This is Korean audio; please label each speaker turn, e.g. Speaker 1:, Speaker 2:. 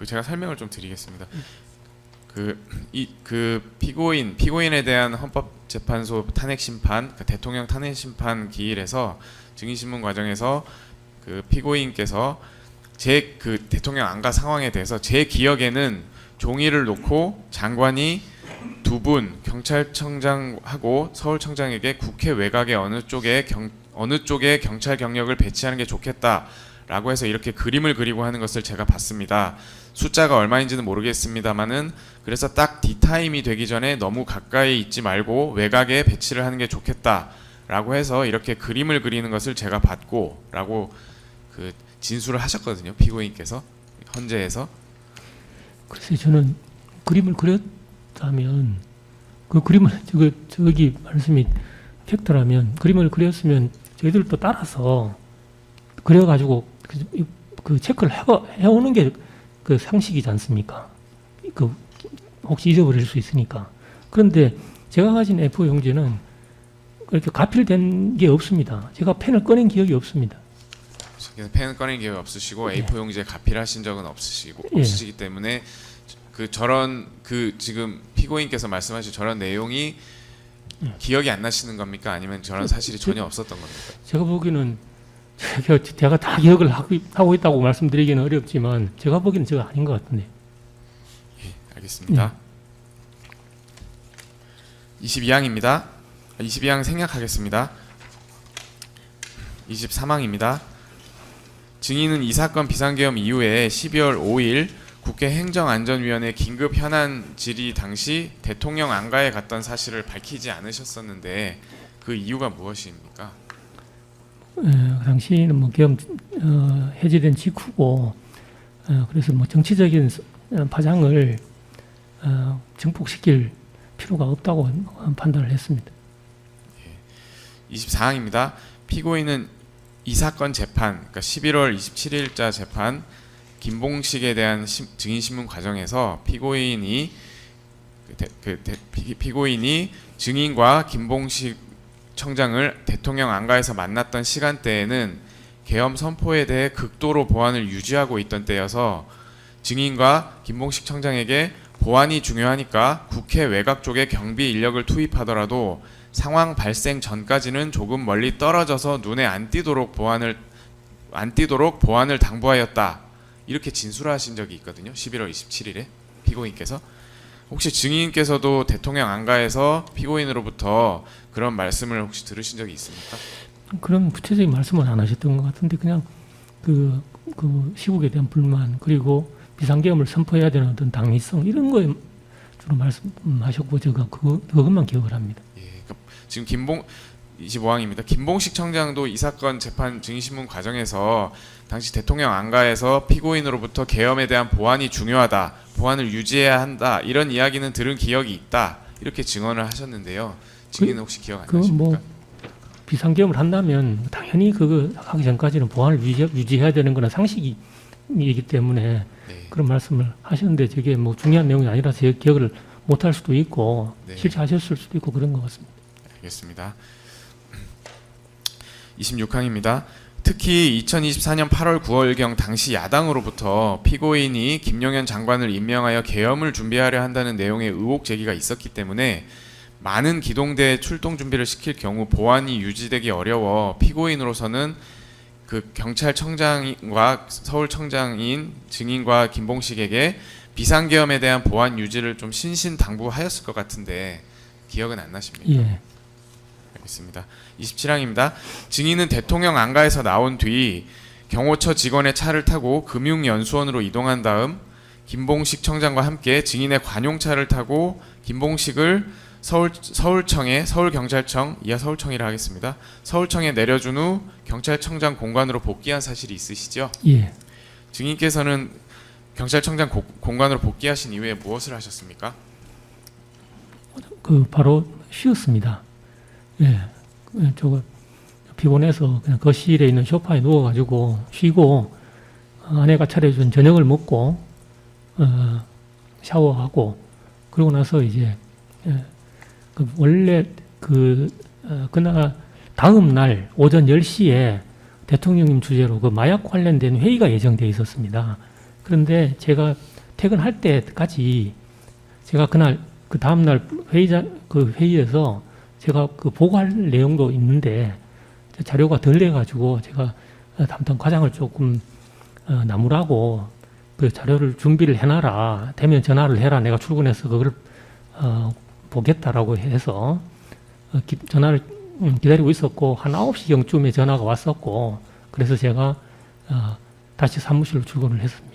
Speaker 1: 제가 설명을 좀 드리겠습니다. 피고인에 대한 헌법재판소 탄핵 심판, 대통령 탄핵 심판 기일에서 증인신문 과정에서 피고인께서 대통령 안가 상황에 대해서 제 기억에는 종이를 놓고 장관이 두 분 경찰청장하고 서울청장에게 국회 외곽의 어느 쪽에 경찰 경력을 배치하는 게 좋겠다라고 해서 이렇게 그림을 그리고 하는 것을 제가 봤습니다. 숫자가 얼마인지는 모르겠습니다만은 그래서 딱 D타임이 되기 전에 너무 가까이 있지 말고 외곽에 배치를 하는 게 좋겠다라고 해서 이렇게 그림을 그리는 것을 제가 봤고 라고 진술을 하셨거든요. 피고인께서 헌재에서.
Speaker 2: 글쎄 저는 그림을 그렸다면 그 그림을 저기 말씀이 팩트라면 그림을 그렸으면 저희들도 따라서 그려가지고 그 체크를 해오는 게 그 상식이지 않습니까? 혹시 잊어버릴 수 있으니까. 그런데 제가 가진 A4 용지는 그렇게 가필된 게 없습니다. 제가 펜을 꺼낸 기억이 없습니다.
Speaker 1: 그래서 펜을 꺼낸 기억이 없으시고 A4 용지에 가필하신 적은 없으시기 때문에 지금 피고인께서 말씀하신 저런 내용이 기억이 안 나시는 겁니까? 아니면 저런 사실이 전혀 없었던 겁니까?
Speaker 2: 제가 보기에는 제가 다 기억을 하고 있다고 말씀드리기는 어렵지만 제가 보기에는 제가 아닌 것 같은데.
Speaker 1: 예, 알겠습니다. 22항입니다. 22항 생략하겠습니다. 23항입니다. 증인은 이 사건 비상계엄 이후에 12월 5일 국회 행정안전위원회 긴급 현안 질의 당시 대통령 안가에 갔던 사실을 밝히지 않으셨었는데 그 이유가 무엇입니까?
Speaker 2: 그 당시에는 뭐 계엄 해제된 직후고 그래서 뭐 정치적인 파장을 증폭시킬 필요가 없다고 판단을 했습니다.
Speaker 1: 24항입니다. 피고인은 이 사건 재판, 그러니까 11월 27일자 재판 김봉식에 대한 증인신문 과정에서 피고인이 증인과 김봉식 청장을 대통령 안가에서 만났던 시간대에는 계엄 선포에 대해 극도로 보안을 유지하고 있던 때여서 증인과 김봉식 청장에게 보안이 중요하니까 국회 외곽 쪽에 경비 인력을 투입하더라도 상황 발생 전까지는 조금 멀리 떨어져서 눈에 안 띄도록 보안을 당부하였다. 이렇게 진술하신 적이 있거든요. 11월 27일에 피고인께서. 혹시 증인께서도 대통령 안가에서 피고인으로부터 그런 말씀을 혹시 들으신 적이 있습니까?
Speaker 2: 그런 구체적인 말씀은 안 하셨던 것 같은데 그냥 그 시국에 대한 불만 그리고 비상계엄을 선포해야 되는 어떤 당위성 이런 거에 주로 말씀하셨고 제가 그것만 기억을 합니다.
Speaker 1: 예, 지금 25항입니다. 김봉식 청장도 이 사건 재판 증인신문 과정에서 당시 대통령 안가에서 피고인으로부터 계엄에 대한 보안이 중요하다, 보안을 유지해야 한다 이런 이야기는 들은 기억이 있다 이렇게 증언을 하셨는데요. 증인은 혹시 기억 안 나십니까?
Speaker 2: 뭐 비상계엄을 한다면 당연히 그거 하기 전까지는 보안을 유지해야 되는 거는 상식이기 때문에
Speaker 1: 네.
Speaker 2: 그런 말씀을 하셨는데 저게 뭐 중요한 내용이 아니라서 제 기억을 못할 수도 있고
Speaker 1: 네.
Speaker 2: 실제 하셨을 수도 있고 그런 것 같습니다.
Speaker 1: 알겠습니다. 26항입니다. 특히 2024년 8월 9월경 당시 야당으로부터 피고인이 김용현 장관을 임명하여 계엄을 준비하려 한다는 내용의 의혹 제기가 있었기 때문에 많은 기동대 출동 준비를 시킬 경우 보안이 유지되기 어려워 피고인으로서는 경찰청장과 서울청장인 증인과 김봉식에게 비상계엄에 대한 보안 유지를 좀 신신당부하였을 것 같은데 기억은 안 나십니까?
Speaker 2: 예.
Speaker 1: 알겠습니다. 27항입니다. 증인은 대통령 안가에서 나온 뒤 경호처 직원의 차를 타고 금융연수원으로 이동한 다음 김봉식 청장과 함께 증인의 관용차를 타고 김봉식을 서울경찰청, 이하 서울청이라 하겠습니다. 서울청에 내려준 후 경찰청장 공간으로 복귀한 사실이 있으시죠?
Speaker 2: 예.
Speaker 1: 증인께서는 경찰청장 공간으로 복귀하신 이후에 무엇을 하셨습니까?
Speaker 2: 바로 쉬었습니다. 예. 저거 피곤해서 그냥 거실에 있는 소파에 누워가지고 쉬고 아내가 차려준 저녁을 먹고 샤워하고 그러고 나서 이제 원래 그날 다음 날 오전 10시에 대통령님 주재로 마약 관련된 회의가 예정되어 있었습니다. 그런데 제가 퇴근할 때까지 제가 그날 그 다음날 회의에서 제가 그 보고할 내용도 있는데 자료가 덜 돼가지고 제가 담당 과장을 조금 나무라고 그 자료를 준비를 해놔라. 되면 전화를 해라. 내가 출근해서 그걸 보겠다라고 해서 전화를 기다리고 있었고 한 9시경쯤에 전화가 왔었고 그래서 제가 다시 사무실로 출근을 했습니다.